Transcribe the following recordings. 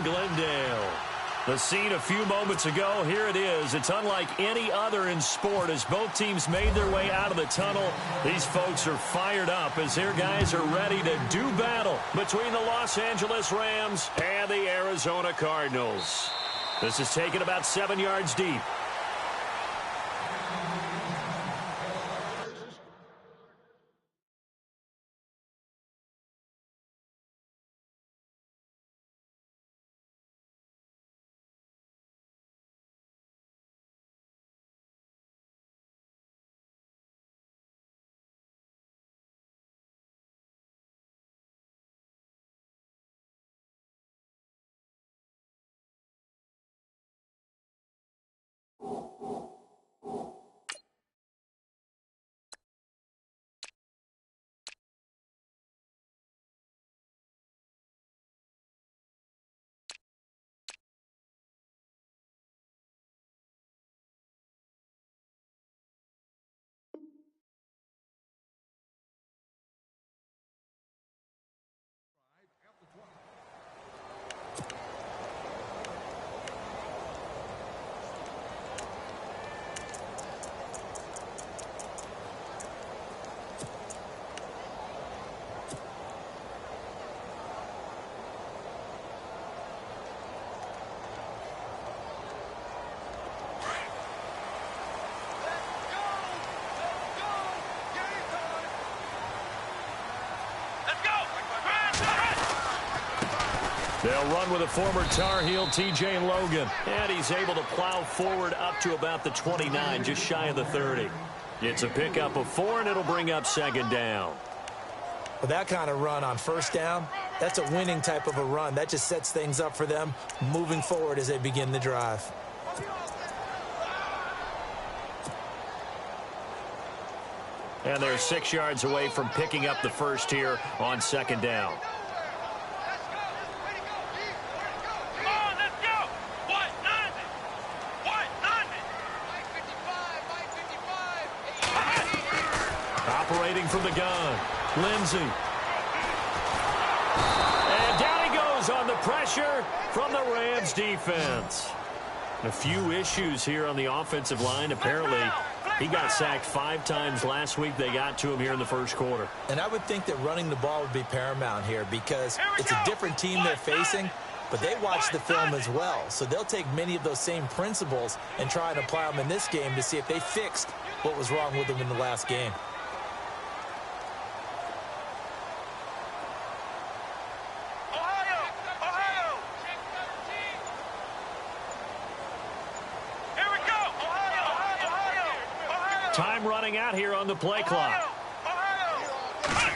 Glendale. The scene a few moments ago, here it is. It's unlike any other in sport as both teams made their way out of the tunnel. These folks are fired up as their guys are ready to do battle between the Los Angeles Rams and the Arizona Cardinals. This is taken about 7 yards deep. They'll run with a former Tar Heel, T.J. Logan. And he's able to plow forward up to about the 29, just shy of the 30. It's a pickup of 4, and it'll bring up second down. With that kind of run on first down, that's a winning type of a run. That just sets things up for them moving forward as they begin the drive. And they're 6 yards away from picking up the first here on second down. Operating from the gun, Lindsey. And down he goes on the pressure from the Rams defense. A few issues here on the offensive line. Apparently, he got sacked 5 times last week. They got to him here in the first quarter. And I would think that running the ball would be paramount here because it's a different team they're facing, but they watch the film as well. So they'll take many of those same principles and try and apply them in this game to see if they fixed what was wrong with them in the last game. Time running out here on the play clock.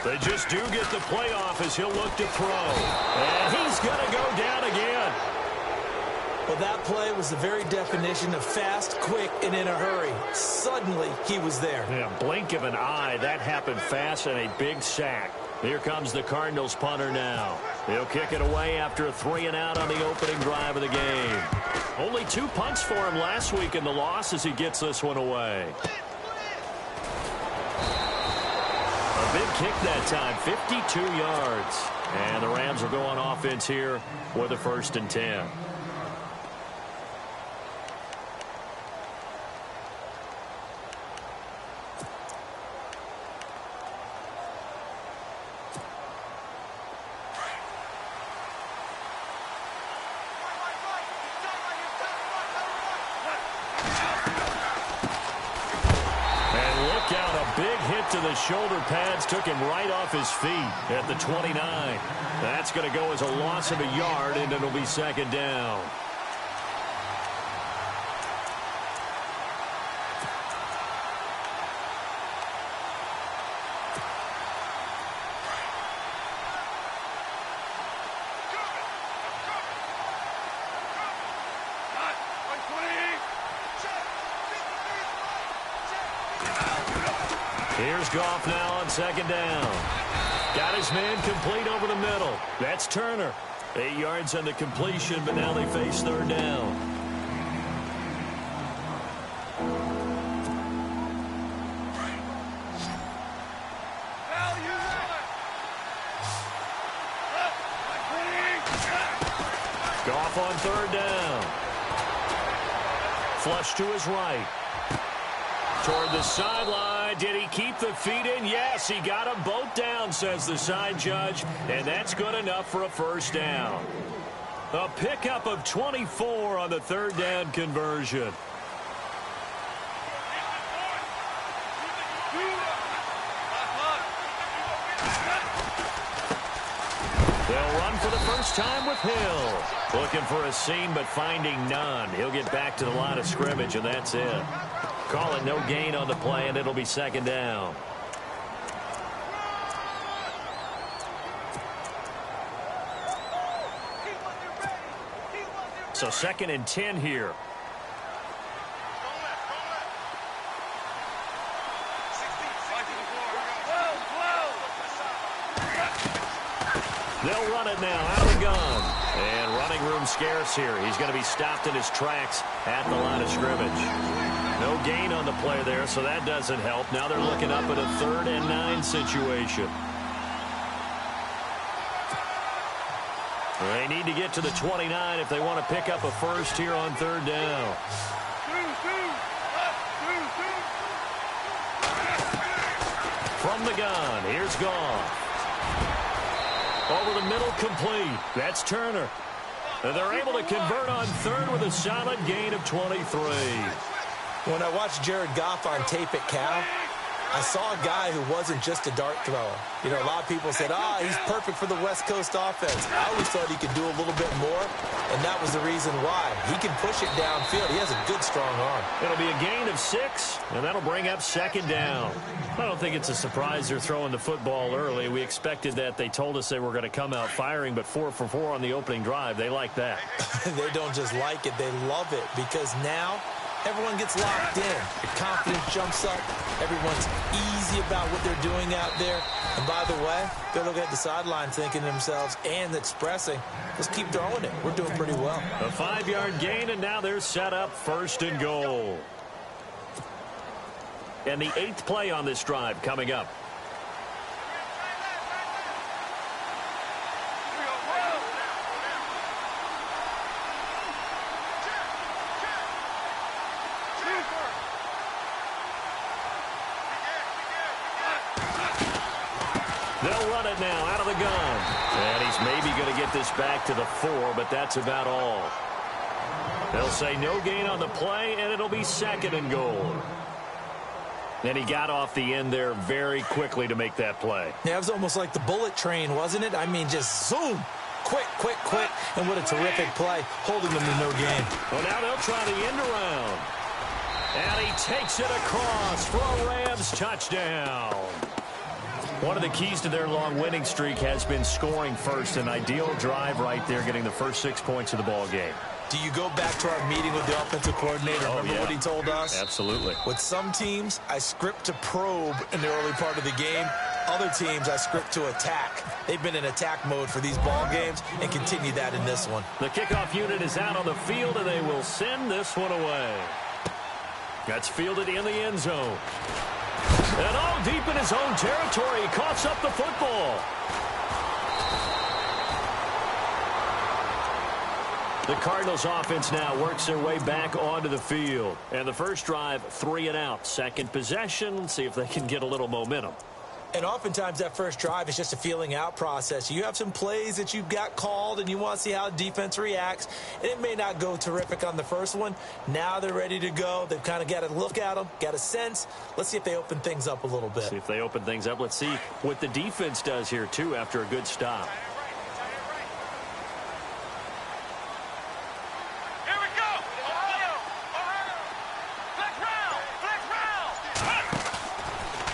They just do get the play off as he'll look to throw. And he's going to go down again. Well, that play was the very definition of fast, quick, and in a hurry. Suddenly, he was there. Yeah, blink of an eye. That happened fast and a big sack. Here comes the Cardinals punter now. He'll kick it away after a 3-and-out on the opening drive of the game. Only 2 punts for him last week in the loss as he gets this one away. A big kick that time, 52 yards. And the Rams will go on offense here with a 1st and 10. To the shoulder pads, took him right off his feet at the 29. That's going to go as a loss of a yard, and it'll be second down. Here's Goff now on second down. Got his man complete over the middle. That's Turner. 8 yards on the completion, but now they face third down. Goff on third down. Flush to his right. Toward the sideline. Did he keep the feet in? Yes, he got them both down, says the side judge. And that's good enough for a first down. A pickup of 24 on the third down conversion. They'll run for the first time with Hill. Looking for a seam, but finding none. He'll get back to the line of scrimmage, and that's it. Call it no gain on the play, and it'll be second down. So 2nd and 10 here. They'll run it now out of the gun. And running room scarce here. He's going to be stopped in his tracks at the line of scrimmage. No gain on the play there, so that doesn't help. Now they're looking up at a 3rd and 9 situation. They need to get to the 29 if they want to pick up a first here on third down. From the gun, here's Goff. Over the middle, complete. That's Turner. And they're able to convert on third with a solid gain of 23. When I watched Jared Goff on tape at Cal, I saw a guy who wasn't just a dart thrower. You know, a lot of people said, he's perfect for the West Coast offense. I always thought he could do a little bit more, and that was the reason why. He can push it downfield. He has a good, strong arm. It'll be a gain of 6, and that'll bring up second down. I don't think it's a surprise they're throwing the football early. We expected that. They told us they were going to come out firing, but 4 for 4 on the opening drive. They like that. They don't just like it. They love it because now everyone gets locked in. The confidence jumps up. Everyone's easy about what they're doing out there. And by the way, they're looking at the sideline thinking to themselves and expressing, let's keep throwing it. We're doing pretty well. A 5-yard gain, and now they're set up 1st and goal. And the 8th play on this drive coming up. They'll run it now out of the gun. And he's maybe going to get this back to the 4, but that's about all. They'll say no gain on the play, and it'll be 2nd and goal. And he got off the end there very quickly to make that play. Yeah, it was almost like the bullet train, wasn't it? I mean, just zoom. Quick, quick, quick. And what a terrific play, holding them to no gain. Well, now they'll try the end around. And he takes it across for a Rams touchdown. One of the keys to their long winning streak has been scoring first. An ideal drive right there, getting the first 6 points of the ball game. Do you go back to our meeting with the offensive coordinator? Remember what he told us? Absolutely. With some teams, I script to probe in the early part of the game. Other teams, I script to attack. They've been in attack mode for these ball games and continue that in this one. The kickoff unit is out on the field, and they will send this one away. That's fielded in the end zone. And all deep in his own territory, he coughs up the football. The Cardinals offense now works their way back onto the field. And the first drive, 3 and out. Second possession, see if they can get a little momentum. And oftentimes that first drive is just a feeling out process. You have some plays that you've got called and you want to see how defense reacts. And it may not go terrific on the first one. Now they're ready to go. They've kind of got to look at them, got a sense. Let's see if they open things up a little bit. See if they open things up. Let's see what the defense does here, too, after a good stop.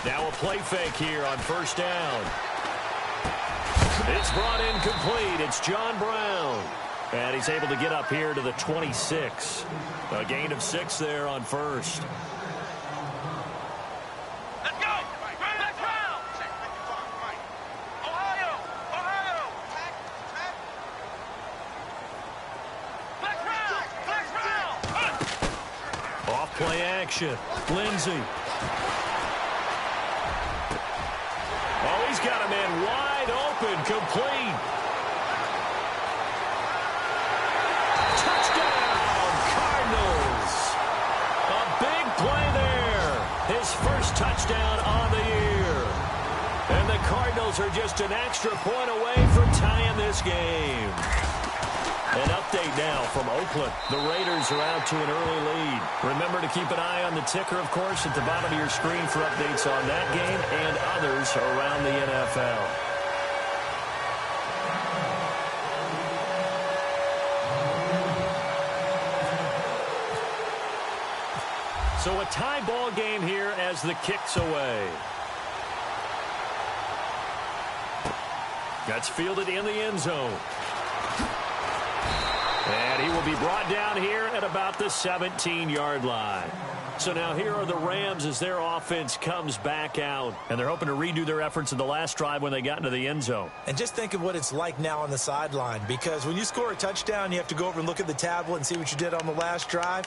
Now a play fake here on first down. It's brought in complete. It's John Brown. And he's able to get up here to the 26. A gain of 6 there on first. Let's go. Let's round. Ohio. Let's round. Off play action. Lindsey. Oh, he's got a man wide open, complete. touchdown on the year. And the Cardinals are just an extra point away from tying this game. An update now from Oakland. The Raiders are out to an early lead. Remember to keep an eye on the ticker, of course, at the bottom of your screen for updates on that game and others around the NFL. So a tie ball game here as the kick's away. That's fielded in the end zone. And he will be brought down here at about the 17-yard line. So now here are the Rams as their offense comes back out. And they're hoping to redo their efforts in the last drive when they got into the end zone. And just think of what it's like now on the sideline. Because when you score a touchdown, you have to go over and look at the tablet and see what you did on the last drive.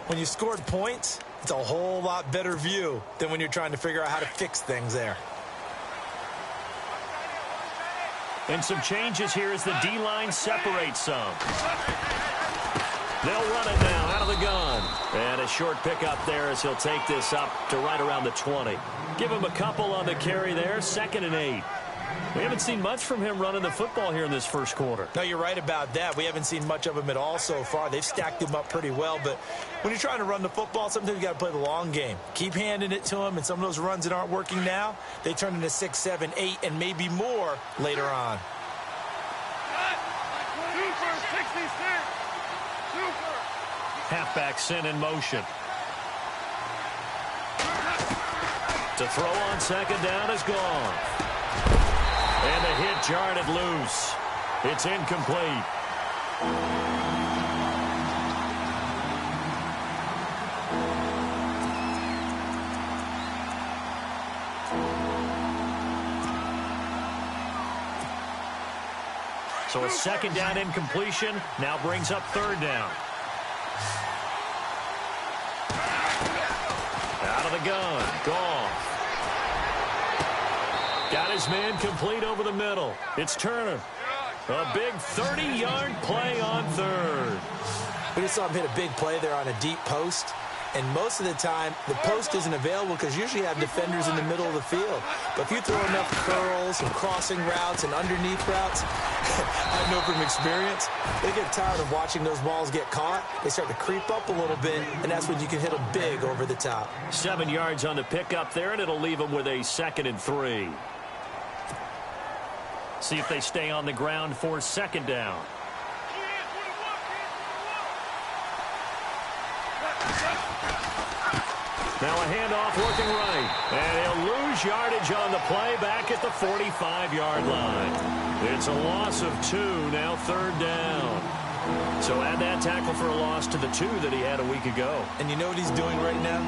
When you scored points, it's a whole lot better view than when you're trying to figure out how to fix things there. And some changes here as the D-line separates some. They'll run it now out of the gun. And a short pickup there as he'll take this up to right around the 20. Give him a couple on the carry there, 2nd and 8. We haven't seen much from him running the football here in this first quarter. No, you're right about that. We haven't seen much of him at all so far. They've stacked him up pretty well. But when you're trying to run the football, sometimes you got to play the long game. Keep handing it to him, and some of those runs that aren't working now, they turn into 6, 7, 8, and maybe more later on. Halfback sent in motion. To throw on 2nd down is gone. And the hit jarred it loose. It's incomplete. So a 2nd down incompletion now brings up 3rd down. Out of the gun. Gone. Got his man complete over the middle. It's Turner. A big 30-yard play on 3rd. We just saw him hit a big play there on a deep post. And most of the time, the post isn't available because usually you have defenders in the middle of the field. But if you throw enough curls and crossing routes and underneath routes, I know from experience, they get tired of watching those balls get caught. They start to creep up a little bit, and that's when you can hit them big over the top. 7 yards on the pickup there, and it'll leave them with a 2nd and 3. See if they stay on the ground for 2nd down. Now a handoff working right. And he'll lose yardage on the play back at the 45-yard line. It's a loss of 2, now 3rd down. So add that tackle for a loss to the 2 that he had a week ago. And you know what he's doing right now?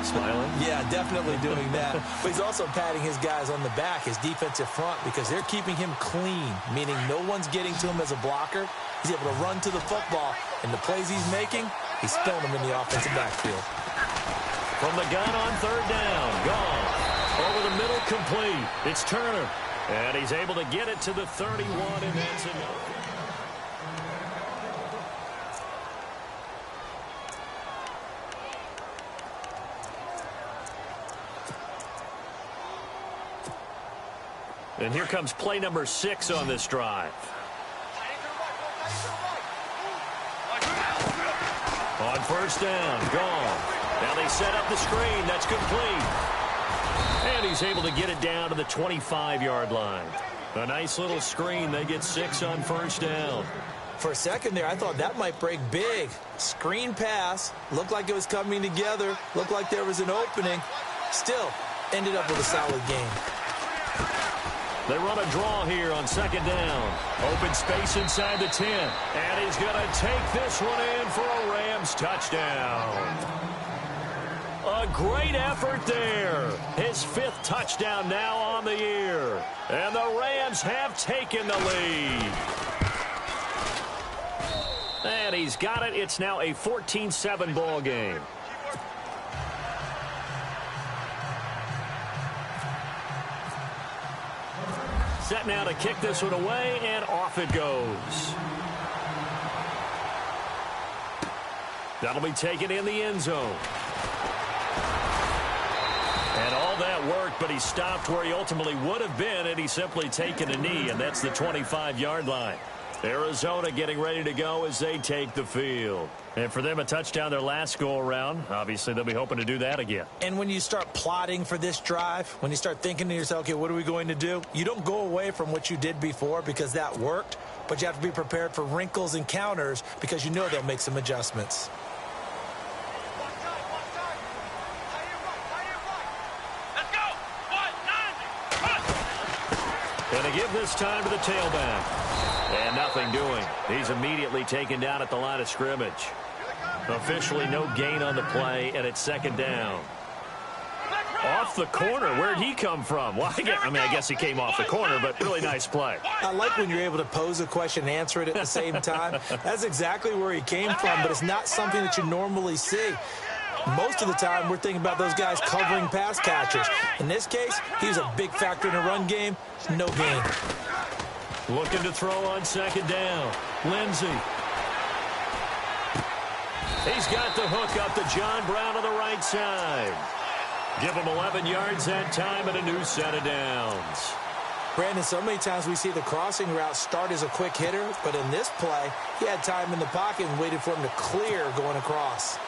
Smiling? Yeah, definitely doing that. But he's also patting his guys on the back, his defensive front, because they're keeping him clean, meaning no one's getting to him as a blocker. He's able to run to the football, and the plays he's making, he's spilling them in the offensive backfield. From the gun on 3rd down. Gone. Over the middle, complete. It's Turner. And he's able to get it to the 31, and that's enough. And here comes play number 6 on this drive. On 1st down, gone. Now they set up the screen. That's complete. And he's able to get it down to the 25-yard line. A nice little screen. They get 6 on 1st down. For a second there, I thought that might break big. Screen pass. Looked like it was coming together. Looked like there was an opening. Still, ended up with a solid game. They run a draw here on 2nd down. Open space inside the 10. And he's going to take this one in for a Rams touchdown. A great effort there. His 5th touchdown now on the year. And the Rams have taken the lead. And he's got it. It's now a 14-7 ball game. Set now to kick this one away, and off it goes. That'll be taken in the end zone. And all that worked, but he stopped where he ultimately would have been, and he's simply taken a knee, and that's the 25-yard line. Arizona getting ready to go as they take the field. And for them, a touchdown their last go-around. Obviously, they'll be hoping to do that again. And when you start plotting for this drive, when you start thinking to yourself, okay, what are we going to do? You don't go away from what you did before because that worked, but you have to be prepared for wrinkles and counters because you know they'll make some adjustments. And they give this time to the tailback. And nothing doing. He's immediately taken down at the line of scrimmage. Officially no gain on the play, and it's second down. Off the corner. Where'd he come from? Well, I guess he came off the corner, but really nice play. I like when you're able to pose a question and answer it at the same time. That's exactly where he came from, but it's not something that you normally see. Most of the time, we're thinking about those guys covering pass catchers. In this case, he was a big factor in the run game. No gain. Looking to throw on second down. Lindsey. He's got the hook up to John Brown on the right side. Give him 11 yards that time and a new set of downs. Brandon, so many times we see the crossing route start as a quick hitter, but in this play, he had time in the pocket and waited for him to clear going across.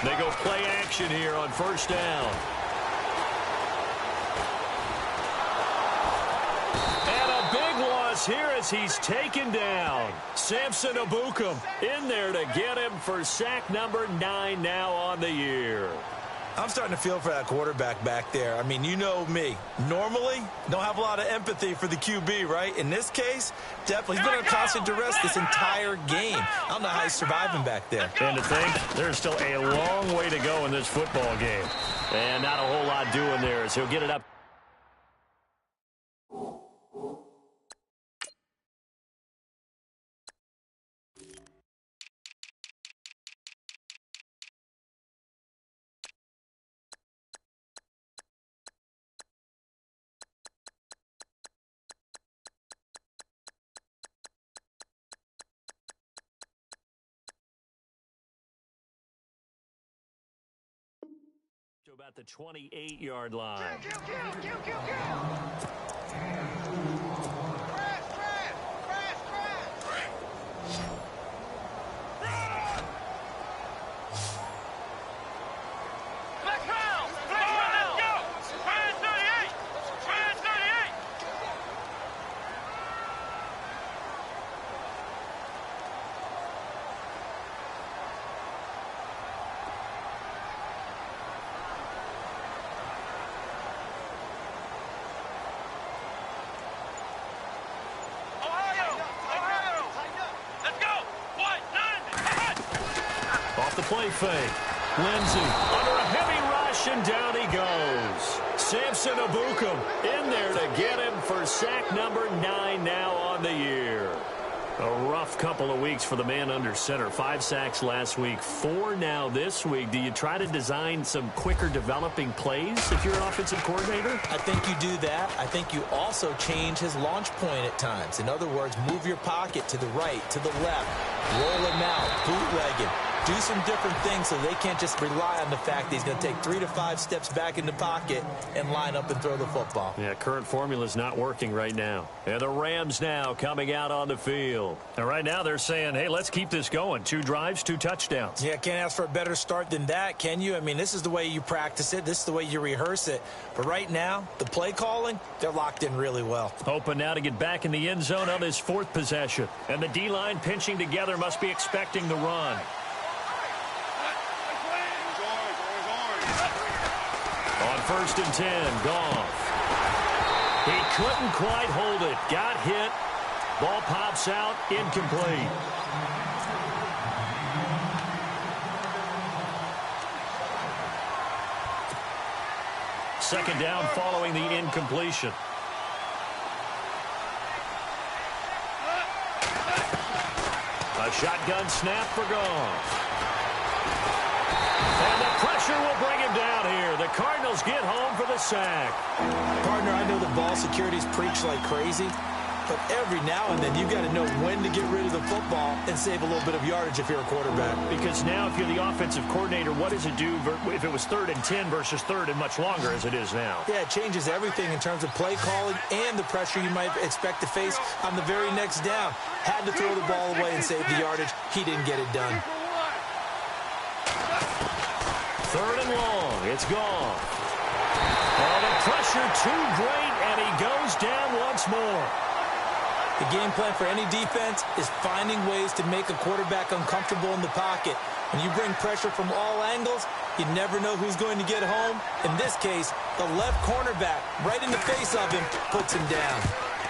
They go play action here on first down. And a big loss here as he's taken down. Samson Ebukam in there to get him for sack number 9 now on the year. I'm starting to feel for that quarterback back there. I mean, you know me. Normally, don't have a lot of empathy for the QB, right? In this case, definitely. He's been under constant duress this entire game. I don't know how he's surviving back there. And to think, there's still a long way to go in this football game. And not a whole lot doing there, so he'll get it up. To about the 28-yard line. Off the play fake. Lindsey under a heavy rush, and down he goes. Samson Ebukam in there to get him for sack number 9 now on the year. A rough couple of weeks for the man under center. 5 sacks last week, 4 now this week. Do you try to design some quicker developing plays if you're an offensive coordinator? I think you do that. I think you also change his launch point at times. In other words, move your pocket to the right, to the left, roll him out, bootleg him. Do some different things so they can't just rely on the fact that he's going to take 3 to 5 steps back in the pocket and line up and throw the football. Yeah, current formula's not working right now. And the Rams now coming out on the field. And right now they're saying, hey, let's keep this going. 2 drives, 2 touchdowns. Yeah, can't ask for a better start than that, can you? I mean, this is the way you practice it. This is the way you rehearse it. But right now, the play calling, they're locked in really well. Hoping now to get back in the end zone on this 4th possession. And the D-line pinching together must be expecting the run. On 1st and 10, Goff. He couldn't quite hold it. Got hit. Ball pops out. Incomplete. Second down following the incompletion. A shotgun snap for Goff. And the pressure will bring him down here. The Cardinals get home for the sack. Partner, I know the ball security's preached like crazy, but every now and then you've got to know when to get rid of the football and save a little bit of yardage if you're a quarterback. Because now if you're the offensive coordinator, what does it do if it was 3rd and 10 versus 3rd and much longer as it is now? Yeah, it changes everything in terms of play calling and the pressure you might expect to face on the very next down. Had to throw the ball away and save the yardage. He didn't get it done. 3rd and long. It's gone. Oh, the pressure too great, and he goes down once more. The game plan for any defense is finding ways to make a quarterback uncomfortable in the pocket. When you bring pressure from all angles, you never know who's going to get home. In this case, the left cornerback, right in the face of him, puts him down.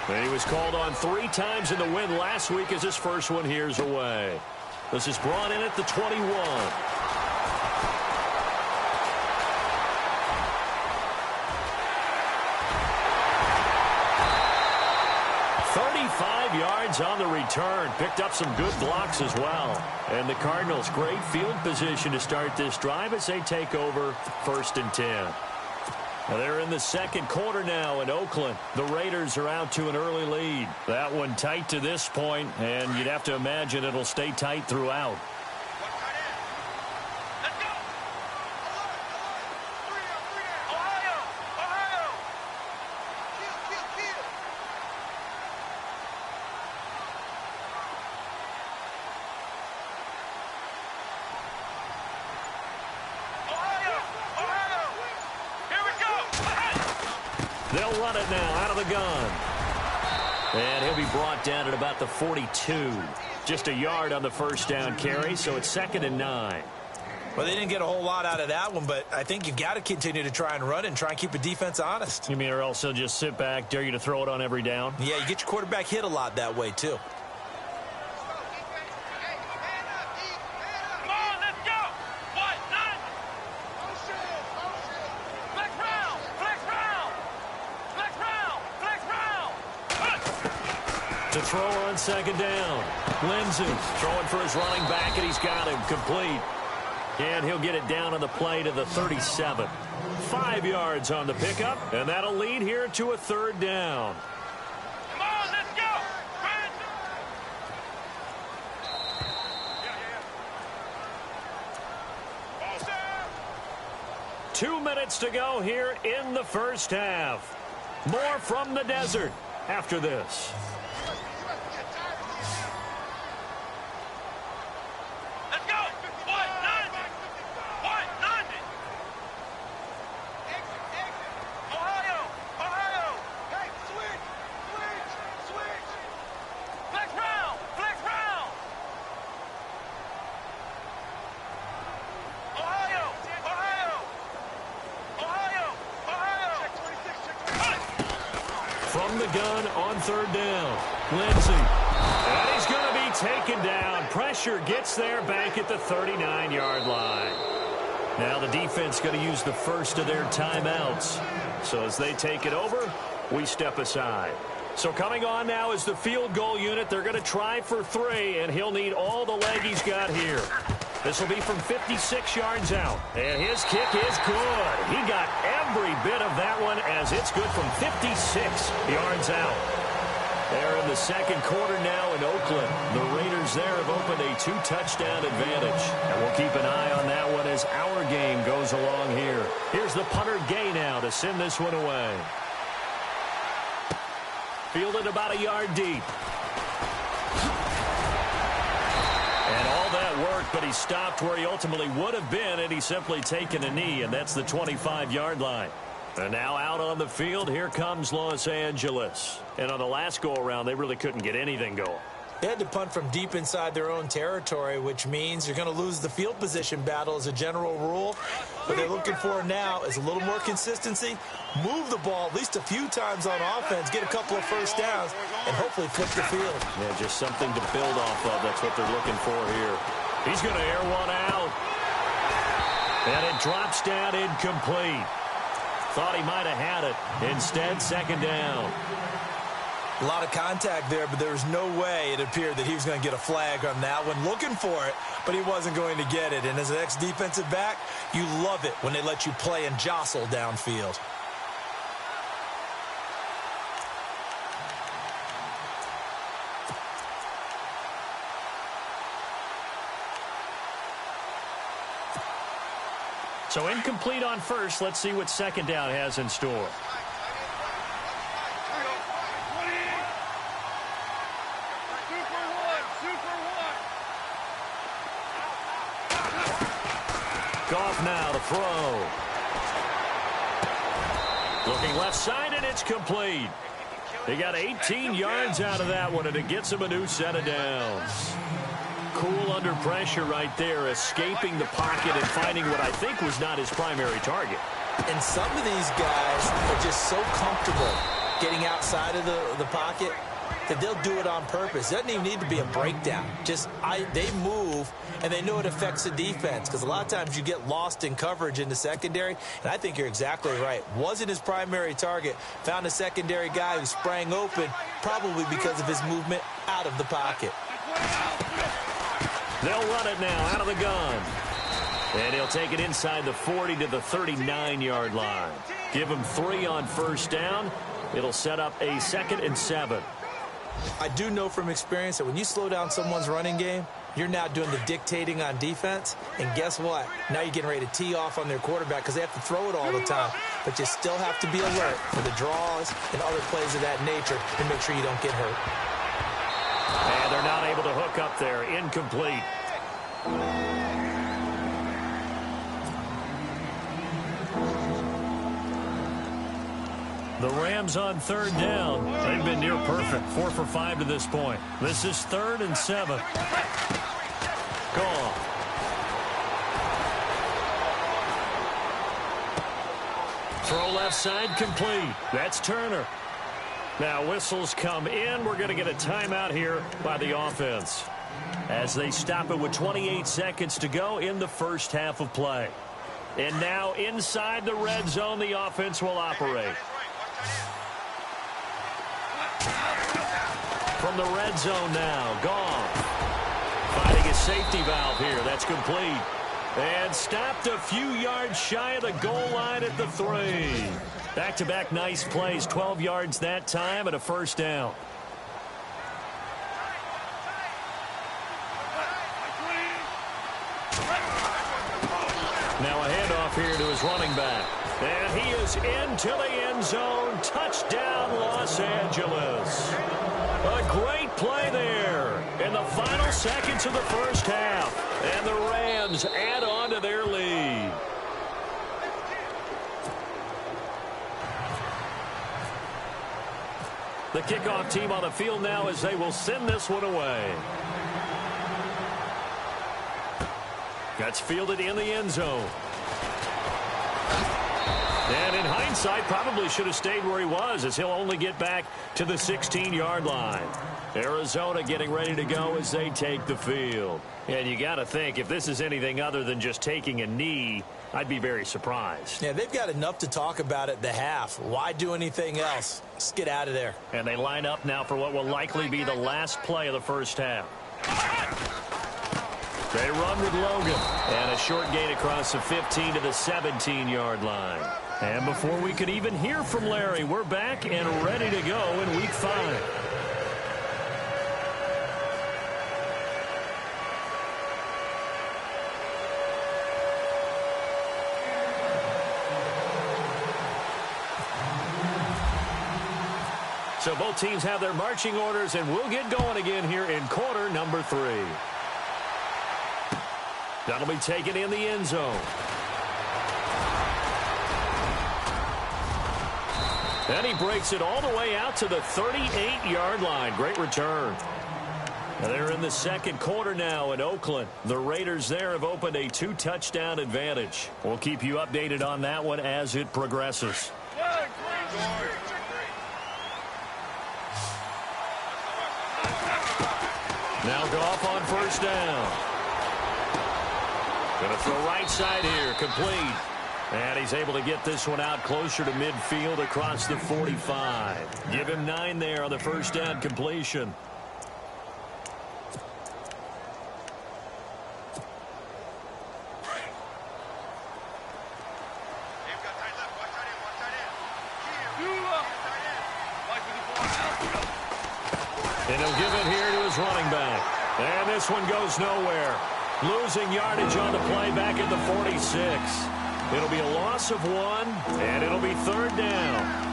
And he was called on 3 times in the win last week as his first one here's away. This is brought in at the 21. 35 yards on the return. Picked up some good blocks as well. And the Cardinals, great field position to start this drive as they take over 1st and 10. Now they're in the second quarter now in Oakland. The Raiders are out to an early lead. That one tight to this point, and you'd have to imagine it'll stay tight throughout. They'll run it now out of the gun. And he'll be brought down at about the 42. Just a yard on the first down carry, so it's 2nd and 9. Well, they didn't get a whole lot out of that one, but I think you've got to continue to try and run and try and keep the defense honest. You mean or else he'll just sit back, dare you to throw it on every down? Yeah, you get your quarterback hit a lot that way, too. To throw on 2nd down. Lindsey throwing for his running back, and he's got him complete. And he'll get it down on the play to the 37. 5 yards on the pickup, and that'll lead here to a 3rd down. Come on, let's go! 2 minutes to go here in the first half. More from the desert after this. From the gun on 3rd down. Lindsey. And he's going to be taken down. Pressure gets there back at the 39-yard line. Now the defense going to use the first of their timeouts. So as they take it over, we step aside. So coming on now is the field goal unit. They're going to try for 3, and he'll need all the leg he's got here. This will be from 56 yards out. And his kick is good. He got every bit of that one as it's good from 56 yards out. They're in the second quarter now in Oakland. The Raiders there have opened a 2-touchdown advantage. And we'll keep an eye on that one as our game goes along here. Here's the punter Gay now to send this one away. Fielded about a yard deep. And all that worked, but he stopped where he ultimately would have been, and he's simply taken a knee, and that's the 25-yard line. And now out on the field, here comes Los Angeles. And on the last go-around, they really couldn't get anything going. They had to punt from deep inside their own territory, which means you're going to lose the field position battle as a general rule. What they're looking for now is a little more consistency, move the ball at least a few times on offense, get a couple of first downs, and hopefully flip the field. Yeah, just something to build off of. That's what they're looking for here. He's going to air one out. And it drops down incomplete. Thought he might have had it. Instead, 2nd down. A lot of contact there, but there was no way it appeared that he was going to get a flag on that one. Looking for it, but he wasn't going to get it. And as an ex-defensive back, you love it when they let you play and jostle downfield. So incomplete on first. Let's see what second down has in store. Goff now to throw. Looking left side, and it's complete. They got 18 yards out of that one, and it gets him a new set of downs. Cool under pressure right there, escaping the pocket and finding what I think was not his primary target. And some of these guys are just so comfortable getting outside of the pocket that they'll do it on purpose. It doesn't even need to be a breakdown. They move, and they know it affects the defense, because a lot of times you get lost in coverage in the secondary, and I think you're exactly right. Wasn't his primary target. Found a secondary guy who sprang open, probably because of his movement out of the pocket. They'll run it now out of the gun. And he'll take it inside the 40 to the 39-yard line. Give him 3 on first down. It'll set up a 2nd and 7. I do know from experience that when you slow down someone's running game, you're now doing the dictating on defense. And guess what? Now you're getting ready to tee off on their quarterback because they have to throw it all the time. But you still have to be alert for the draws and other plays of that nature to make sure you don't get hurt. And they're not able to hook up there. Incomplete. The Rams on third down. They've been near perfect. 4 for 5 to this point. This is 3rd and 7. Gone. Throw left side complete. That's Turner. Now whistles come in. We're going to get a timeout here by the offense as they stop it with 28 seconds to go in the first half of play. And now inside the red zone, the offense will operate. From the red zone now, Goff finding a safety valve here. That's complete. And stopped a few yards shy of the goal line at the 3. Back-to-back nice plays, 12 yards that time and a first down. Now a handoff here to his running back. And he is into the end zone. Touchdown, Los Angeles. A great play there in the final seconds of the first half. And the Rams add on to their lead. The kickoff team on the field now as they will send this one away. That's fielded in the end zone. And in hindsight, probably should have stayed where he was, as he'll only get back to the 16-yard line. Arizona getting ready to go as they take the field. And you got to think, if this is anything other than just taking a knee, I'd be very surprised. Yeah, they've got enough to talk about at the half. Why do anything else? Let's get out of there. And they line up now for what will likely be the last play of the first half. They run with Logan. And a short gain across the 15 to the 17-yard line. And before we could even hear from Larry, we're back and ready to go in Week 5. So both teams have their marching orders, and we'll get going again here in quarter number 3. That'll be taken in the end zone. And he breaks it all the way out to the 38-yard line. Great return. And they're in the second quarter now in Oakland. The Raiders there have opened a 2-touchdown advantage. We'll keep you updated on that one as it progresses. Now Goff on first down. Going to throw right side here, complete. And he's able to get this one out closer to midfield across the 45. Give him 9 there on the first down completion. And he'll give it here to his running back. And this one goes nowhere. Losing yardage on the play back at the 46. It'll be a loss of 1, and it'll be 3rd down.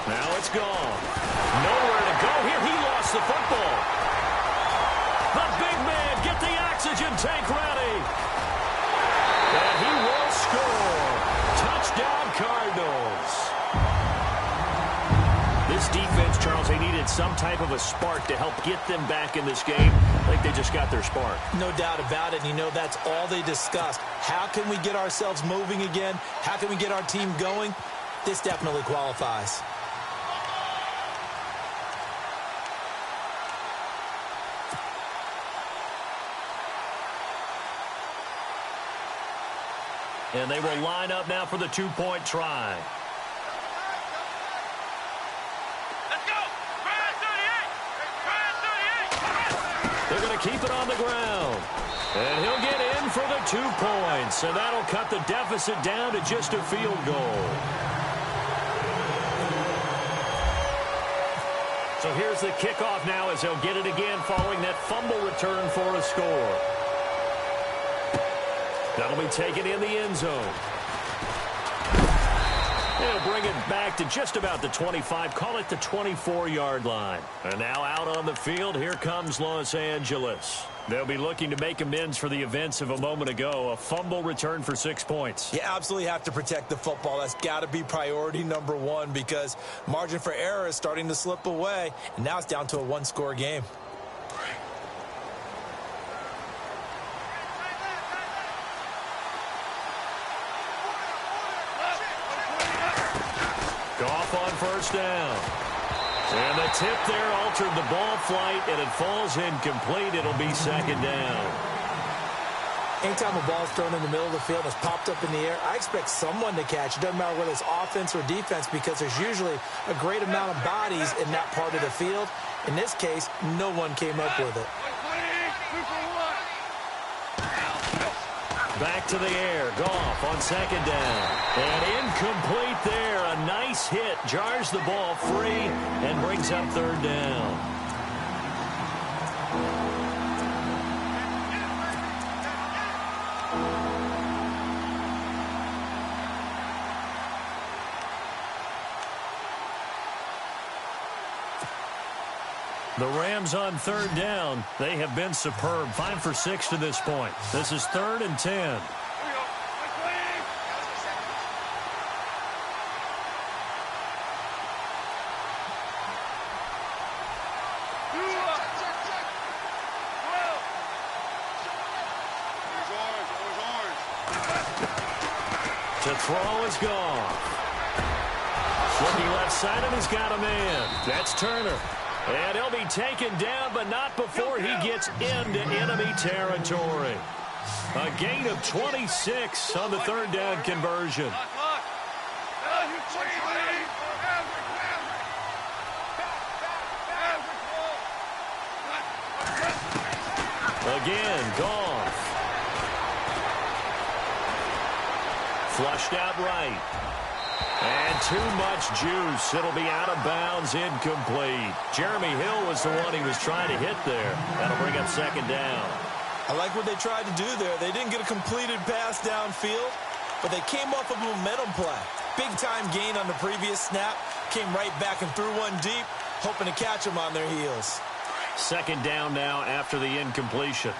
Now it's gone. Nowhere to go here. He lost the football. The big man, get the oxygen tank ready. And he will score. Touchdown, Cardinals. This defense, Charles, they needed some type of a spark to help get them back in this game. I think they just got their spark. No doubt about it. And you know, that's all they discussed. How can we get ourselves moving again? How can we get our team going? This definitely qualifies. And they will line up now for the 2-point try. Let's go! They're going to keep it on the ground. And he'll get in for the 2 points. And that'll cut the deficit down to just a field goal. So here's the kickoff now as they'll get it again following that fumble return for a score. That'll be taken in the end zone. They'll bring it back to just about the 25, call it the 24-yard line. And now out on the field, here comes Los Angeles. They'll be looking to make amends for the events of a moment ago. A fumble return for 6 points. You absolutely have to protect the football. That's got to be priority number 1 because margin for error is starting to slip away. And now it's down to a 1-score game. Goff on first down. And the tip there altered the ball flight, and it falls incomplete. It'll be 2nd down. Anytime a ball is thrown in the middle of the field and it's popped up in the air, I expect someone to catch. It doesn't matter whether it's offense or defense because there's usually a great amount of bodies in that part of the field. In this case, no one came up with it. Back to the air. Goff on 2nd down. And incomplete there. A nice hit. Jars the ball free and brings up 3rd down. The Rams on 3rd down. They have been superb. 5 for 6 to this point. This is 3rd and 10. To throw is gone. Looking left side, and he's got a man. That's Turner. And he'll be taken down, but not before he gets into enemy territory. A gain of 26 on the 3rd down conversion. Again, Goff. Flushed out right. And too much juice. It'll be out of bounds, incomplete. Jeremy Hill was the one he was trying to hit there. That'll bring up 2nd down. I like what they tried to do there. They didn't get a completed pass downfield, but they came off of a momentum play. Big-time gain on the previous snap. Came right back and threw one deep, hoping to catch them on their heels. 2nd down now after the incompletion.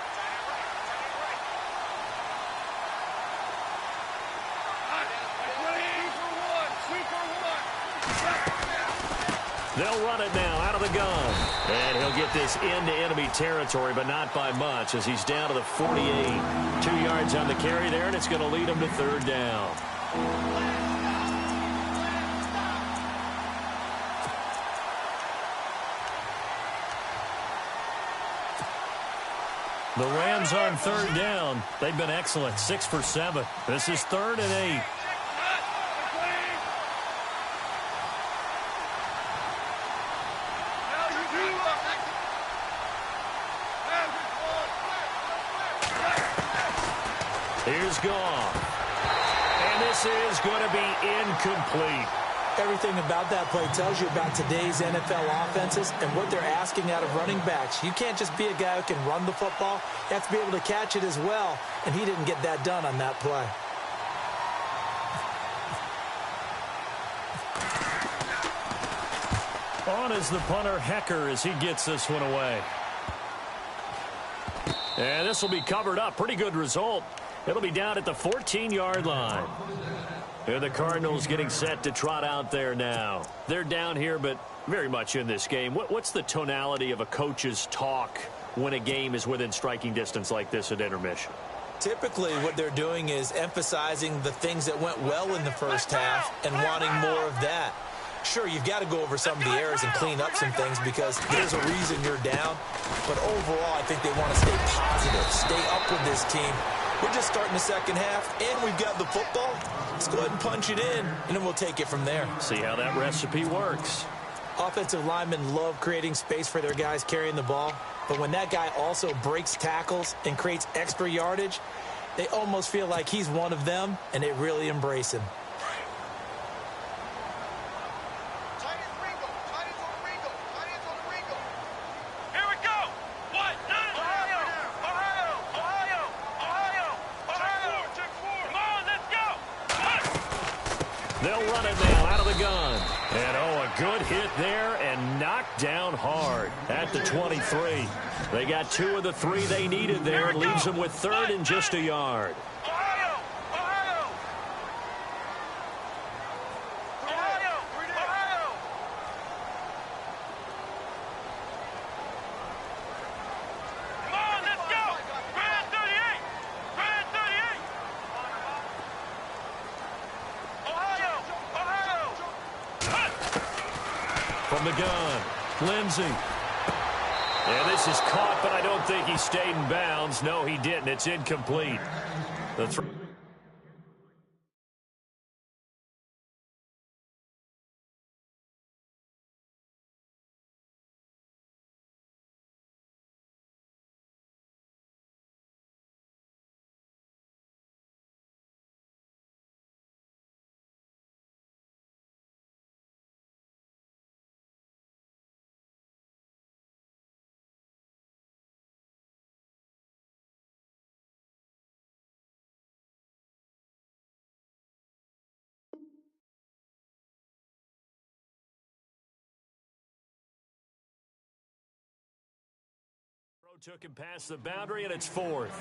They'll run it now out of the gun. And he'll get this into enemy territory, but not by much as he's down to the 48. 2 yards on the carry there, and it's going to lead him to third down. The Rams on third down. They've been excellent, 6 for 7. This is 3rd and 8. Here's Goff. And this is going to be incomplete. Everything about that play tells you about today's NFL offenses and what they're asking out of running backs. You can't just be a guy who can run the football. You have to be able to catch it as well, and he didn't get that done on that play. On is the punter, Hecker, as he gets this one away. And this will be covered up. Pretty good result. It'll be down at the 14-yard line. And the Cardinals getting set to trot out there now. They're down here, but very much in this game. What's the tonality of a coach's talk when a game is within striking distance like this at intermission? Typically, what they're doing is emphasizing the things that went well in the first half and wanting more of that. Sure, you've got to go over some of the errors and clean up some things because there's a reason you're down. But overall, I think they want to stay positive, stay up with this team. We're just starting the second half, and we've got the football. Let's go ahead and punch it in, and then we'll take it from there. See how that recipe works. Offensive linemen love creating space for their guys carrying the ball, but when that guy also breaks tackles and creates extra yardage, they almost feel like he's one of them, and they really embrace him. They'll run it now out of the gun. And, a good hit there and knocked down hard at the 23. They got 2 of the 3 they needed there. It leaves them with 3rd and just a yard. From the gun, Lindsey. And this is caught, but I don't think he stayed in bounds. No, he didn't. It's incomplete. The throw. Took him past the boundary, and it's 4th.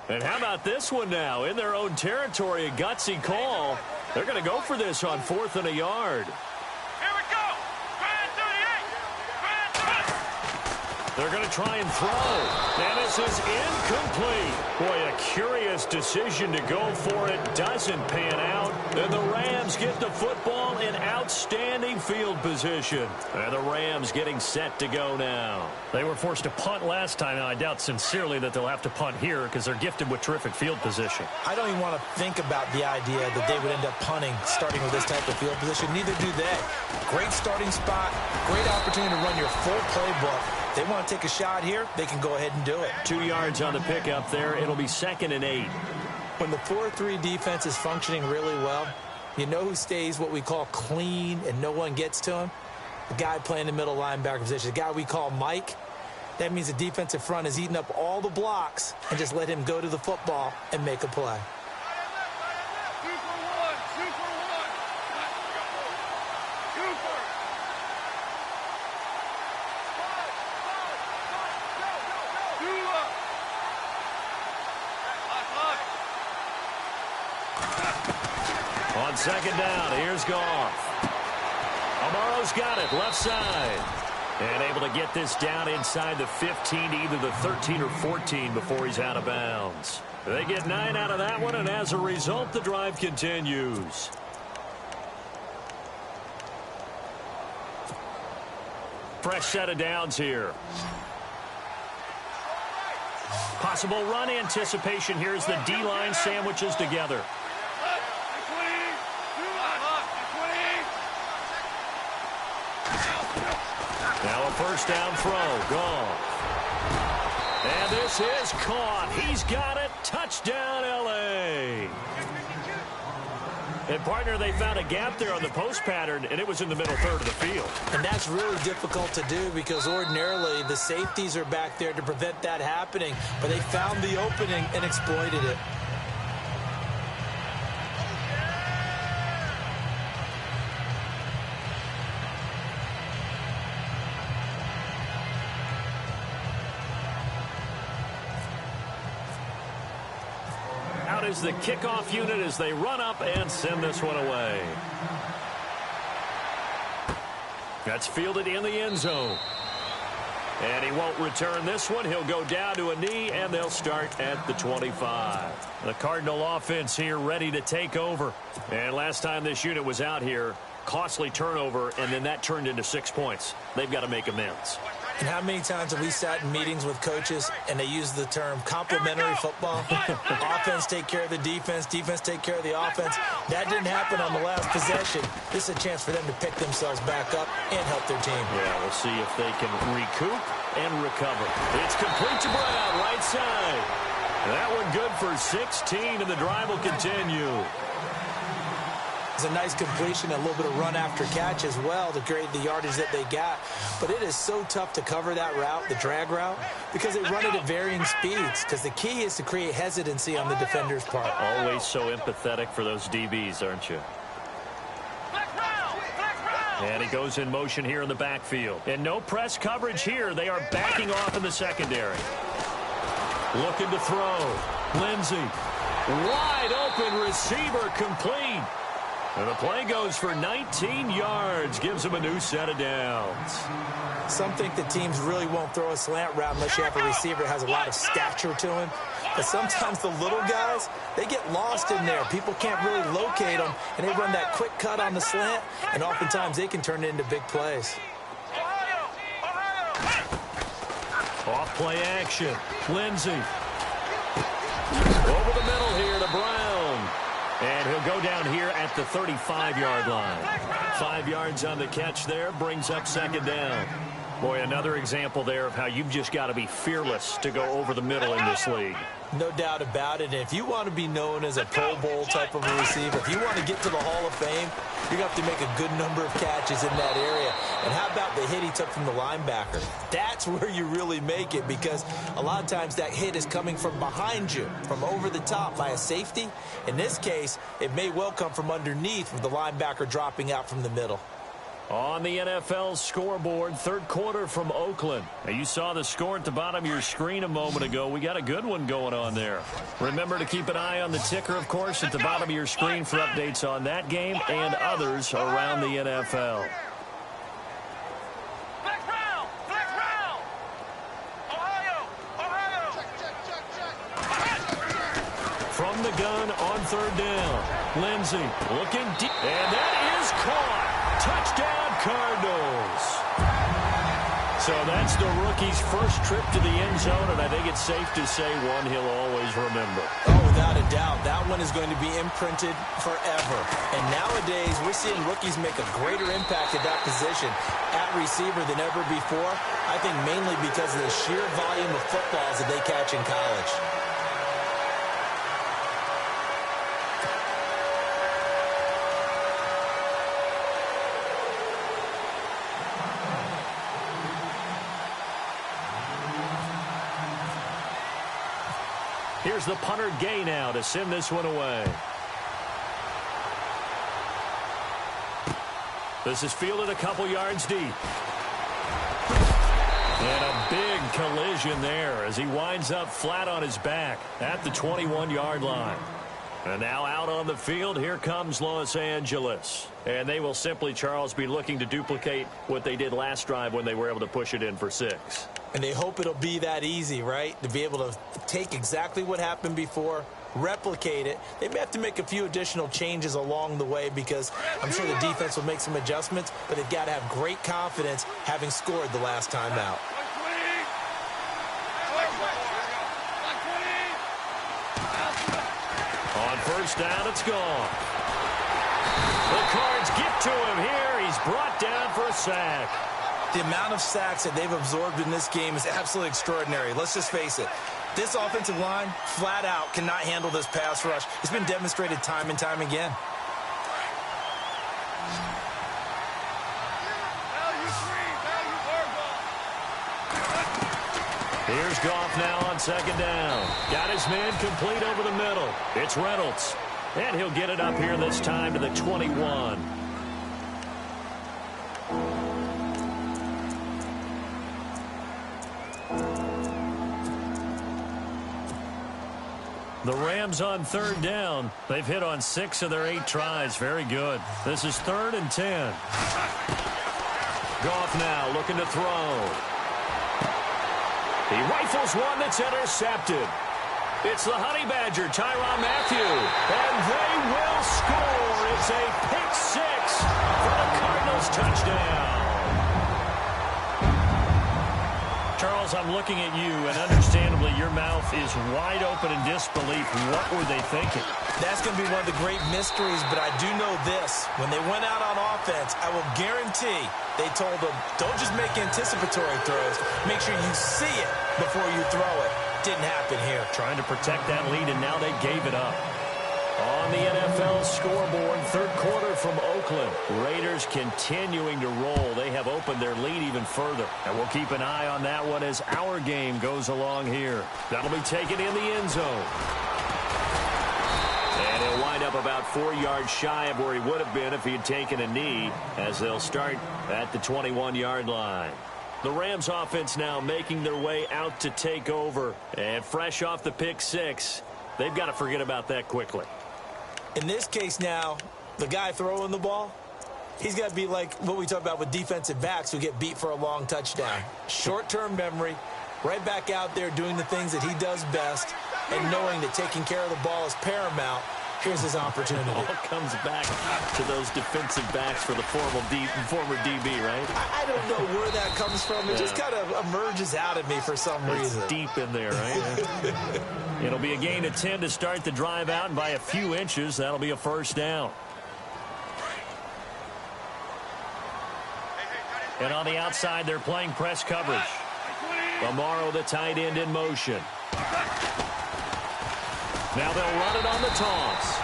And how about this one now? In their own territory, a gutsy call. They're going to go for this on 4th and a yard. They're going to try and throw. And this is incomplete. Boy, a curious decision to go for it. Doesn't pan out. And the Rams get the football in outstanding field position. And the Rams getting set to go now. They were forced to punt last time, and I doubt sincerely that they'll have to punt here because they're gifted with terrific field position. I don't even want to think about the idea that they would end up punting starting with this type of field position. Neither do they. Great starting spot. Great opportunity to run your full playbook. They want to take a shot here, they can go ahead and do it. 2 yards on the pickup there. It'll be 2nd and 8. When the 4-3 defense is functioning really well, you know who stays what we call clean and no one gets to him? The guy playing the middle linebacker position, the guy we call Mike. That means the defensive front is eating up all the blocks and just let him go to the football and make a play. On second down, here's Goff. Amaro's got it, left side. And able to get this down inside the 15 to either the 13 or 14 before he's out of bounds. They get 9 out of that one, and as a result, the drive continues. Fresh set of downs here. Possible run anticipation here as the D-line sandwiches together. Now a first down throw. Gone. And this is caught. He's got it. Touchdown, L.A. And, partner, they found a gap there on the post pattern, and it was in the middle third of the field. And that's really difficult to do because ordinarily the safeties are back there to prevent that happening. But they found the opening and exploited it. Out is the kickoff unit as they run up and send this one away. That's fielded in the end zone. And he won't return this one. He'll go down to a knee, and they'll start at the 25. The Cardinal offense here ready to take over. And last time this unit was out here, costly turnover, and then that turned into 6 points. They've got to make amends. And how many times have we sat in meetings with coaches and they use the term complementary football? Offense take care of the defense, defense take care of the offense. That didn't happen on the last possession. This is a chance for them to pick themselves back up and help their team. Yeah, we'll see if they can recoup and recover. It's complete to Brown, right side. That one good for 16, and the drive will continue. It's a nice completion, a little bit of run after catch as well to create the yardage that they got. But it is so tough to cover that route, the drag route, because they run it at varying speeds. Because the key is to create hesitancy on the defender's part. Always so empathetic for those DBs, aren't you? And he goes in motion here in the backfield. And no press coverage here. They are backing off in the secondary. Looking to throw. Lindsey. Wide open receiver complete. And the play goes for 19 yards, gives him a new set of downs. Some think that teams really won't throw a slant route unless you have a receiver that has a lot of stature to him. But sometimes the little guys, they get lost in there. People can't really locate them, and they run that quick cut on the slant, and oftentimes they can turn it into big plays. Off play action. Lindsey. Over the middle here to Brown. And he'll go down here at the 35-yard line. 5 yards on the catch there, brings up second down. Boy, another example there of how you've just got to be fearless to go over the middle in this league. No doubt about it. And if you want to be known as a Pro Bowl type of a receiver, if you want to get to the Hall of Fame, you're going to have to make a good number of catches in that area. And how about the hit he took from the linebacker? That's where you really make it, because a lot of times that hit is coming from behind you, from over the top by a safety. In this case, it may well come from underneath with the linebacker dropping out from the middle. On the NFL scoreboard, third quarter from Oakland. Now, you saw the score at the bottom of your screen a moment ago. We got a good one going on there. Remember to keep an eye on the ticker, of course, at the bottom of your screen for updates on that game and others around the NFL. From the gun on third down. Lindsey looking deep. And that is caught. Touchdown, Cardinals. So that's the rookie's first trip to the end zone, and I think it's safe to say one he'll always remember. Oh, without a doubt. That one is going to be imprinted forever. And nowadays, we're seeing rookies make a greater impact at that position at receiver than ever before. I think mainly because of the sheer volume of footballs that they catch in college. Here's the punter Gay now to send this one away. This is fielded a couple yards deep. And a big collision there as he winds up flat on his back at the 21-yard line. And now out on the field, here comes Los Angeles. And they will simply, Charles, be looking to duplicate what they did last drive when they were able to push it in for 6. And they hope it'll be that easy, right? To be able to take exactly what happened before, replicate it. They may have to make a few additional changes along the way because I'm sure the defense will make some adjustments, but they've got to have great confidence having scored the last time out. On first down, it's gone. The Cards get to him here. He's brought down for a sack. The amount of sacks that they've absorbed in this game is absolutely extraordinary. Let's just face it. This offensive line, flat out, cannot handle this pass rush. It's been demonstrated time and time again. Here's Goff now on second down. Got his man complete over the middle. It's Reynolds. And he'll get it up here this time to the 21. The Rams on third down. They've hit on 6 of their 8 tries. Very good. This is 3rd and 10. Goff now looking to throw. He rifles one that's intercepted. It's the Honey Badger, Tyrann Mathieu. And they will score. It's a pick 6 for the Cardinals touchdown. Charles, I'm looking at you, and understandably, your mouth is wide open in disbelief. What were they thinking? That's going to be one of the great mysteries, but I do know this. When they went out on offense, I will guarantee they told them, don't just make anticipatory throws. Make sure you see it before you throw it. Didn't happen here. Trying to protect that lead, and now they gave it up. On the NFL scoreboard, third quarter from Oakland. Raiders continuing to roll. They have opened their lead even further. And we'll keep an eye on that one as our game goes along here. That'll be taken in the end zone. And he'll wind up about 4 yards shy of where he would have been if he had taken a knee, as they'll start at the 21-yard line. The Rams offense now making their way out to take over. And fresh off the pick 6, they've got to forget about that quickly. In this case now, the guy throwing the ball, he's got to be like what we talk about with defensive backs who get beat for a long touchdown. Short-term memory, right back out there doing the things that he does best, and knowing that taking care of the ball is paramount. Here's his opportunity. It all comes back to those defensive backs for the former DB, right? I don't know where that comes from. It just kind of emerges out of me for some reason. It's deep in there, right? It'll be a gain of 10 to start the drive out, and by a few inches, that'll be a first down. And on the outside, they're playing press coverage. Amaro, the tight end, in motion. Now they'll run it on the toss.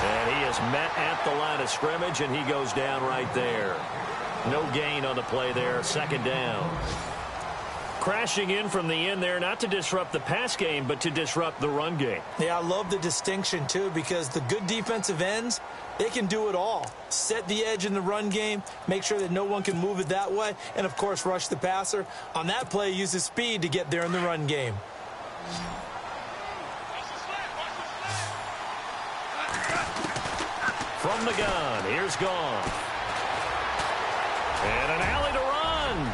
And he is met at the line of scrimmage, and he goes down right there. No gain on the play there, second down. Crashing in from the end there, not to disrupt the pass game, but to disrupt the run game. Yeah, I love the distinction, too, because the good defensive ends, they can do it all. Set the edge in the run game, make sure that no one can move it that way, and, of course, rush the passer. On that play, use his speed to get there in the run game. From the gun, here's Goff. And an alley to run.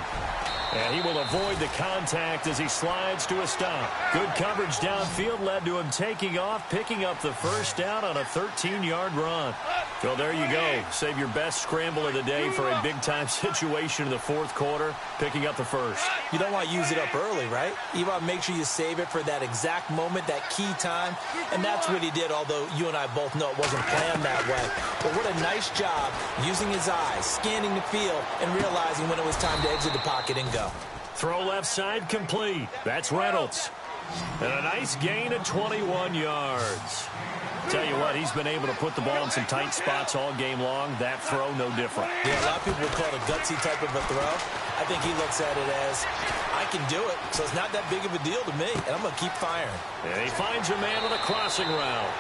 And he will avoid the contact as he slides to a stop. Good coverage downfield led to him taking off, picking up the first down on a 13-yard run. So there you go. Save your best scramble of the day for a big-time situation in the fourth quarter, picking up the first. You don't want to use it up early, right? You want to make sure you save it for that exact moment, that key time. And that's what he did, although you and I both know it wasn't planned that way. But what a nice job using his eyes, scanning the field, and realizing when it was time to exit the pocket and go. Throw left side complete. That's Reynolds. And a nice gain of 21 yards. Tell you what, he's been able to put the ball in some tight spots all game long. That throw, no different. Yeah, a lot of people would call it a gutsy type of a throw. I think he looks at it as, I can do it, so it's not that big of a deal to me, and I'm going to keep firing. And he finds a man with a crossing route.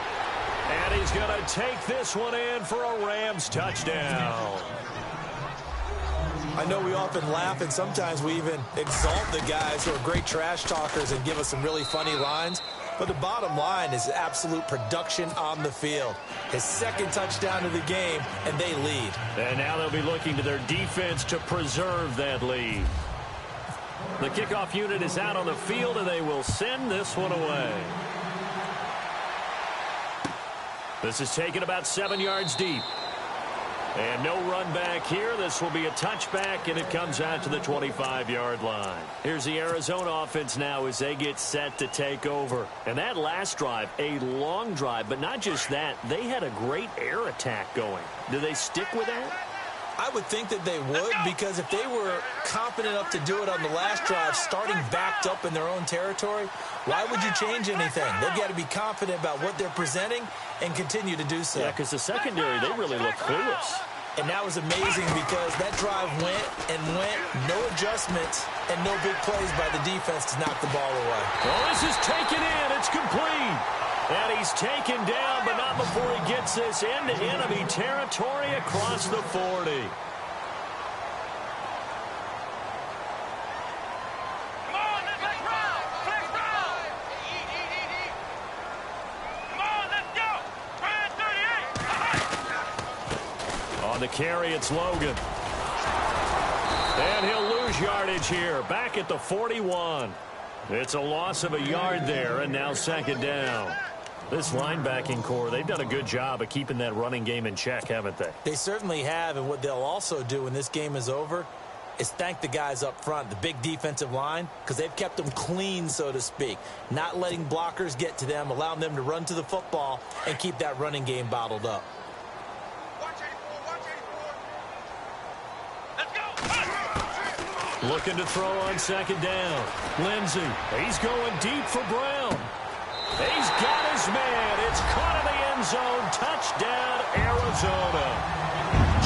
And he's going to take this one in for a Rams touchdown. I know we often laugh, and sometimes we even exalt the guys who are great trash talkers and give us some really funny lines. But the bottom line is absolute production on the field. His second touchdown of the game, and they lead. And now they'll be looking to their defense to preserve that lead. The kickoff unit is out on the field, and they will send this one away. This is taken about 7 yards deep. And no run back here. This will be a touchback, and it comes out to the 25-yard line. Here's the Arizona offense now as they get set to take over. And that last drive, a long drive, but not just that. They had a great air attack going. Do they stick with that? I would think that they would, because if they were confident enough to do it on the last drive, starting backed up in their own territory, why would you change anything? They've got to be confident about what they're presenting and continue to do so. Yeah, because the secondary, they really look clueless. And that was amazing because that drive went and went, no adjustments, and no big plays by the defense to knock the ball away. Well, this is taken in. It's complete. And he's taken down, but not before he gets this into enemy territory across the 40. On the carry, it's Logan. And he'll lose yardage here. Back at the 41. It's a loss of a yard there, and now second down. This linebacking core, they've done a good job of keeping that running game in check, haven't they? They certainly have, and what they'll also do when this game is over is thank the guys up front, the big defensive line, because they've kept them clean, so to speak, not letting blockers get to them, allowing them to run to the football and keep that running game bottled up. Looking to throw on second down. Lindsey, he's going deep for Brown. He's got his man. It's caught in the end zone. Touchdown, Arizona.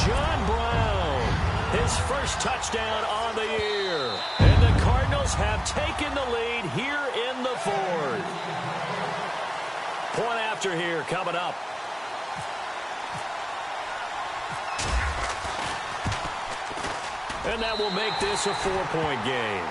John Brown, his first touchdown on the year. And the Cardinals have taken the lead here in the fourth. Point after here coming up. And that will make this a 4-point game.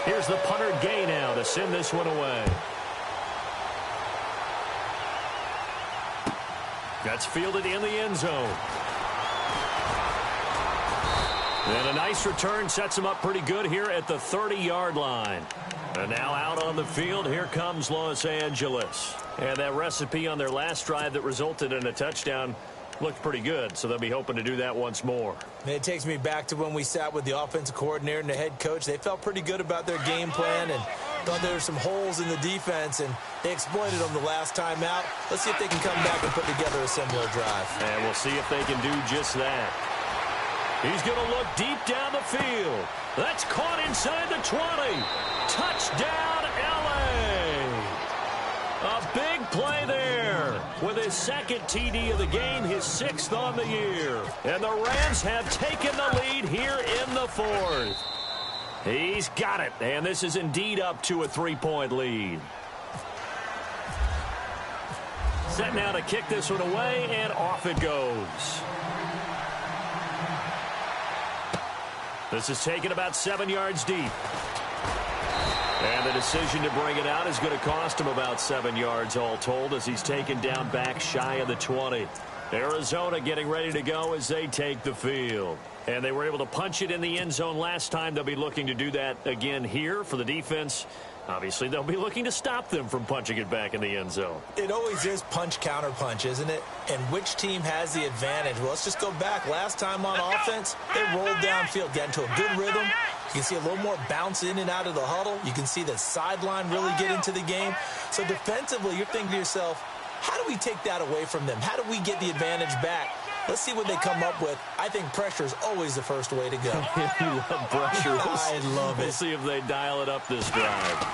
Here's the punter Gay now to send this one away. That's fielded in the end zone. And a nice return sets him up pretty good here at the 30-yard line. And now out on the field, here comes Los Angeles. And that recipe on their last drive that resulted in a touchdown looked pretty good, so they'll be hoping to do that once more. And it takes me back to when we sat with the offensive coordinator and the head coach. They felt pretty good about their game plan and thought there were some holes in the defense, and they exploited them the last time out. Let's see if they can come back and put together a similar drive. And we'll see if they can do just that. He's going to look deep down the field. That's caught inside the 20. Touchdown, L.A. A big play there with his second TD of the game, his sixth on the year. And the Rams have taken the lead here in the fourth. He's got it, and this is indeed up to a 3-point lead. Set now to kick this one away, and off it goes. This is taken about 7 yards deep. And the decision to bring it out is going to cost him about 7 yards all told as he's taken down back shy of the 20. Arizona getting ready to go as they take the field. And they were able to punch it in the end zone last time. They'll be looking to do that again here for the defense. Obviously, they'll be looking to stop them from punching it back in the end zone. It always is punch-counter-punch, isn't it? And which team has the advantage? Well, let's just go back. Last time on offense, they rolled downfield, got into a good rhythm. You can see a little more bounce in and out of the huddle. You can see the sideline really get into the game. So defensively, you're thinking to yourself, how do we take that away from them? How do we get the advantage back? Let's see what they come up with. I think pressure is always the first way to go. You love pressure. I love it. We'll see if they dial it up this drive.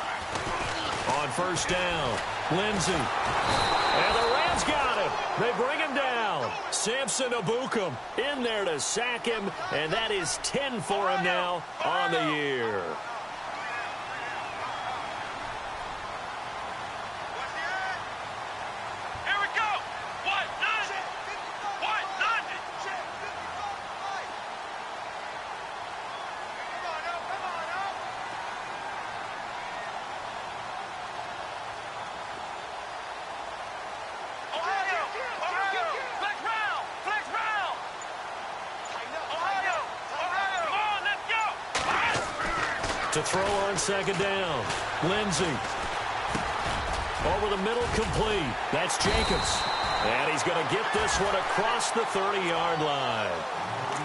On first down, Lindsey. And the Rams got him. They bring him down. Samson Ebukam in there to sack him, and that is 10 for him now on the year. Here we go. 1, 2. To throw on second down. Lindsey. Over the middle, complete. That's Jacobs. And he's going to get this one across the 30-yard line.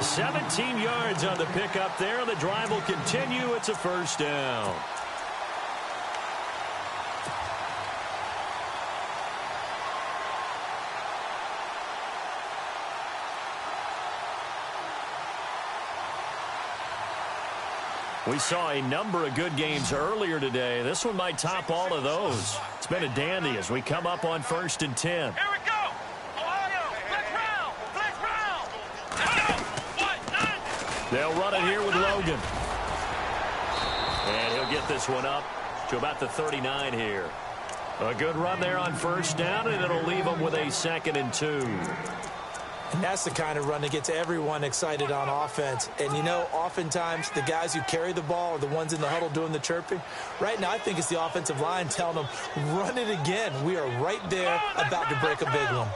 17 yards on the pickup there. The drive will continue. It's a first down. We saw a number of good games earlier today. This one might top all of those. It's been a dandy as we come up on 1st and 10. Here we go. Ohio, flex round, flex round. Let's go. They'll run it here with Logan. And he'll get this one up to about the 39 here. A good run there on first down, and it'll leave them with a 2nd and 2. And that's the kind of run that gets everyone excited on offense. And, you know, oftentimes the guys who carry the ball are the ones in the huddle doing the chirping. Right now, I think it's the offensive line telling them, run it again. We are right there about to break a big one.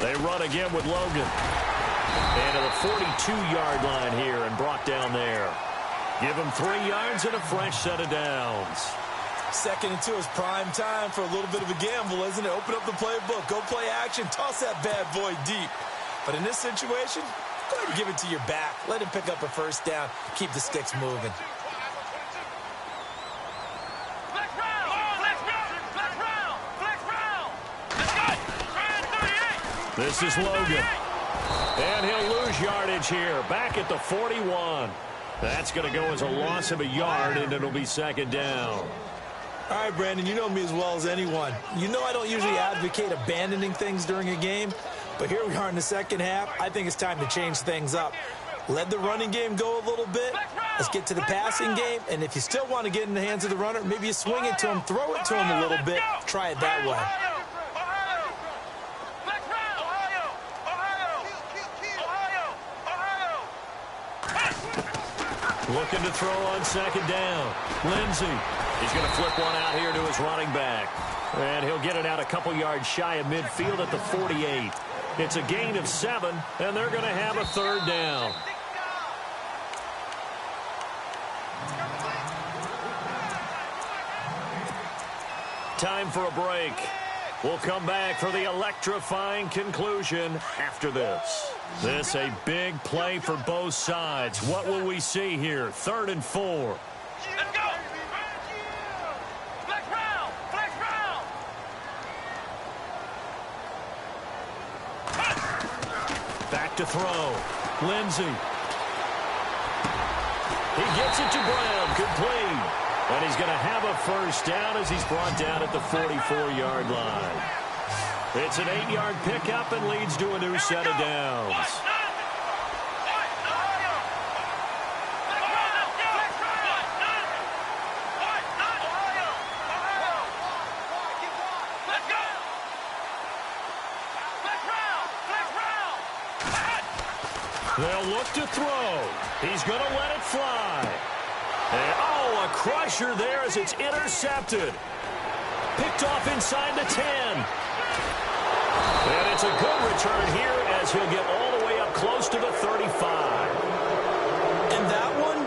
They run again with Logan. And to the 42-yard line here and brought down there. Give him 3 yards and a fresh set of downs. 2nd and 2 is prime time for a little bit of a gamble, isn't it? Open up the playbook, go play action, toss that bad boy deep. But in this situation, go ahead and give it to your back. Let him pick up a first down, keep the sticks moving. Flex round, flex round, flex round, flex round. Let's go. This is Logan. And he'll lose yardage here, back at the 41. That's going to go as a loss of a yard, and it'll be 2nd down. All right, Brandon, you know me as well as anyone. You know I don't usually advocate abandoning things during a game, but here we are in the second half. I think it's time to change things up. Let the running game go a little bit. Let's get to the passing game, and if you still want to get in the hands of the runner, maybe you swing it to him, throw it to him a little bit, try it that way. Looking to throw on second down. Lindsey. He's going to flip one out here to his running back. And he'll get it out a couple yards shy of midfield at the 48. It's a gain of 7, and they're going to have a 3rd down. Time for a break. We'll come back for the electrifying conclusion after this. This a big play for both sides. What will we see here? 3rd and 4. Let's go. Flex round, flex round. Back to throw. Lindsey. He gets it to Brown. Complete. And he's going to have a first down as he's brought down at the 44-yard line. It's an 8-yard pickup and leads to a new set of downs. They'll look to throw. He's going to let it fly. And, oh, a crusher there as it's intercepted. Picked off inside the 10. And it's a good return here as he'll get all the way up close to the 35. And that one,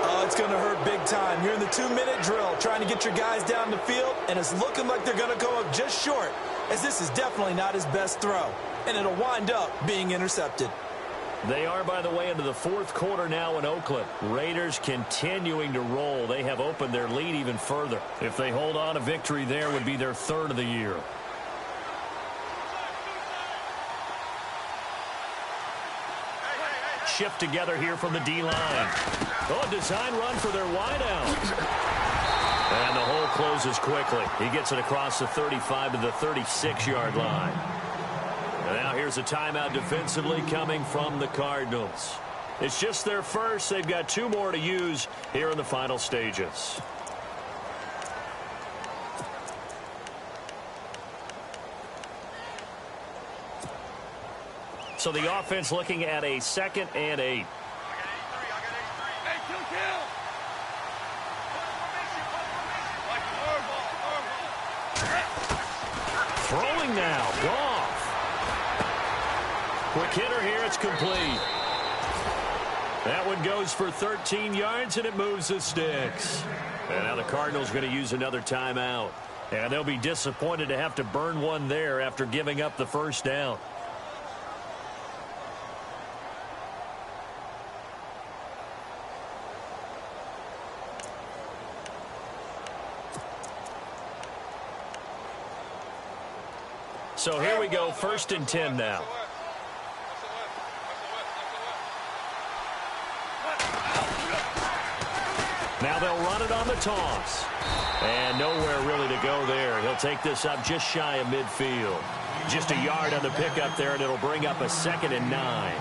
oh, it's going to hurt big time. You're in the 2-minute drill trying to get your guys down the field, and it's looking like they're going to go up just short, as this is definitely not his best throw. And it'll wind up being intercepted. They are, by the way, into the 4th quarter now in Oakland. Raiders continuing to roll. They have opened their lead even further. If they hold on, a victory there would be their 3rd of the year. Shift together here from the D-line. Oh, design run for their wideout. And the hole closes quickly. He gets it across the 35 to the 36-yard line. And now here's a timeout defensively coming from the Cardinals. It's just their first. They've got 2 more to use here in the final stages. So the offense looking at a 2nd and 8. Throwing now. Goff. Quick hitter here. It's complete. That one goes for 13 yards, and it moves the sticks. And now the Cardinals going to use another timeout. And they'll be disappointed to have to burn one there after giving up the first down. So here we go, 1st and 10 now. Now they'll run it on the toss. And nowhere really to go there. He'll take this up just shy of midfield. Just a yard on the pickup there, and it'll bring up a 2nd and 9.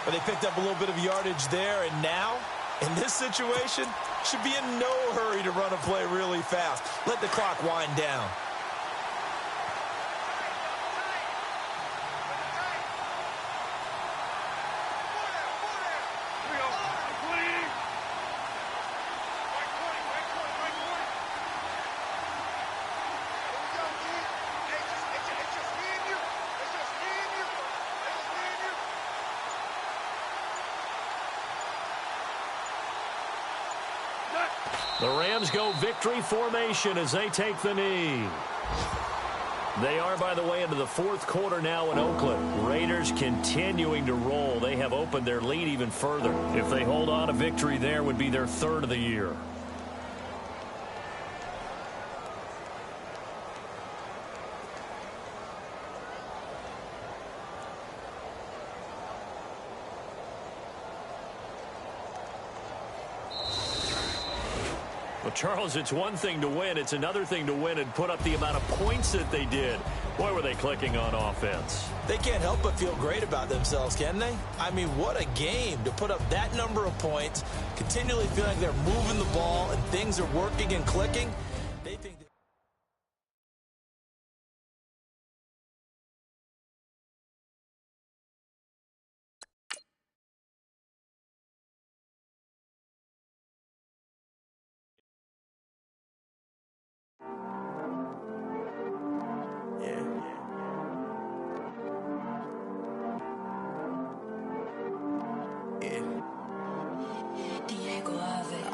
Well, they picked up a little bit of yardage there, and now, in this situation, should be in no hurry to run a play really fast. Let the clock wind down. The Rams go victory formation as they take the knee. They are, by the way, into the 4th quarter now in Oakland. Raiders continuing to roll. They have opened their lead even further. If they hold on, a victory there would be their 3rd of the year. Well, Charles, it's one thing to win. It's another thing to win and put up the amount of points that they did. Boy, were they clicking on offense. They can't help but feel great about themselves, can they? I mean, what a game to put up that number of points, continually feeling like they're moving the ball and things are working and clicking. They think that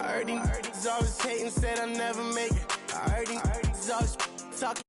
I heard these always hating, said I'll never make it. I heard these always talking.